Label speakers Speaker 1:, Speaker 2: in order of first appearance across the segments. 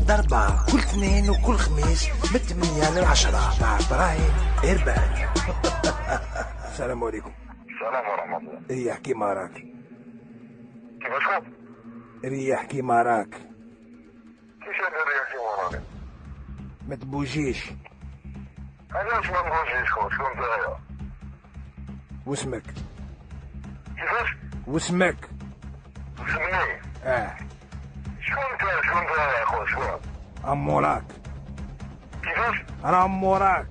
Speaker 1: ضربة كل اثنين وكل خميس من 8 ل 10 مع إبراهيم إربان. السلام عليكم.
Speaker 2: السلام ورحمة الله.
Speaker 1: ريح كيما راك.
Speaker 2: كيفاش؟
Speaker 1: ريح كيما راك.
Speaker 2: كيفاش ريح كيما راك؟
Speaker 1: ما تبوجيش.
Speaker 2: علاش ما نبوجيش خويا؟ شكون نتايا؟
Speaker 1: واسمك؟
Speaker 2: كيفاش؟
Speaker 1: واسمك؟
Speaker 2: سمني. شكون نتايا؟ شكون نتايا يا خويا؟ شكون؟
Speaker 1: أموراك.
Speaker 2: كيفاش؟
Speaker 1: أنا أموراك.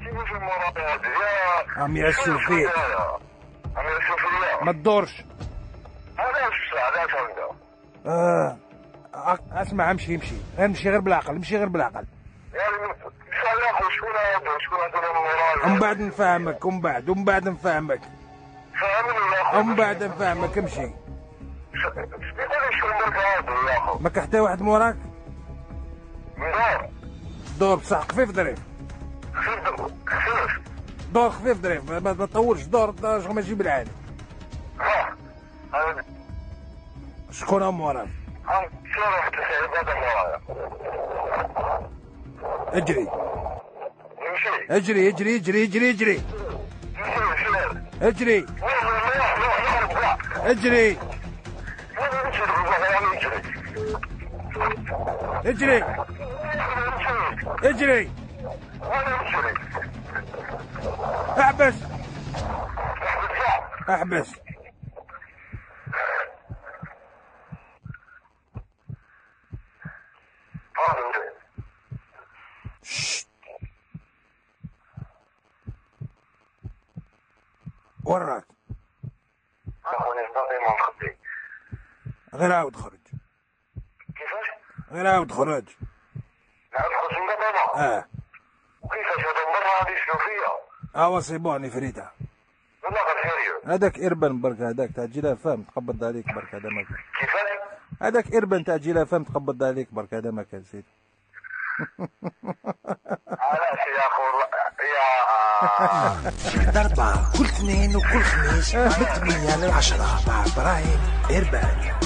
Speaker 2: كيفاش المرابط هذه؟
Speaker 1: عم يعسوا فيك.
Speaker 2: عم يعسوا فيا.
Speaker 1: ما تدورش.
Speaker 2: علاش هكذا؟
Speaker 1: اسمع، امشي غير بالعقل، امشي غير بالعقل.
Speaker 2: يعني شكون هذا؟ شكون هذا المرابط؟
Speaker 1: ومن بعد نفهمك، ومن بعد نفهمك.
Speaker 2: فهمني يا خويا.
Speaker 1: ومن بعد نفهمك، امشي.
Speaker 2: يقول لي شكون درك هذا يا خويا؟
Speaker 1: ماك حتى واحد موراك؟
Speaker 2: ندور.
Speaker 1: دور بصح خفيف ظريف.
Speaker 2: خفيف.
Speaker 1: دور خفيف ظريف، ما تطولش. دور شغل ما تجيب العالي.
Speaker 2: هذا
Speaker 1: شكون موراك؟
Speaker 2: شنو حتى هذا مورايا؟
Speaker 1: اجري
Speaker 2: نمشي.
Speaker 1: اجري اجري اجري اجري اجري اجري اجري اجري اجري. احبس احبس. وراك غير عاود خرج.
Speaker 2: كيفاش؟
Speaker 1: غير عاود خرج.
Speaker 2: نعاود خرج من بابا. وكيفاش هذا مرة غادي يشنو فيا؟
Speaker 1: سي بون نفريتها.
Speaker 2: والله غير سيريو.
Speaker 1: هذاك إربن برك، هذاك تاع جيلها فهم تقبض عليك برك، هذا ما كان.
Speaker 2: كيفاش؟
Speaker 1: هذاك إربن تاع جيلها فهم تقبض عليك برك، هذا ما كان سيدي.
Speaker 2: علاش يا اخو يا
Speaker 1: ضربة كل اثنين وكل خميس من 8 ل 10 مع إبراهيم إربان.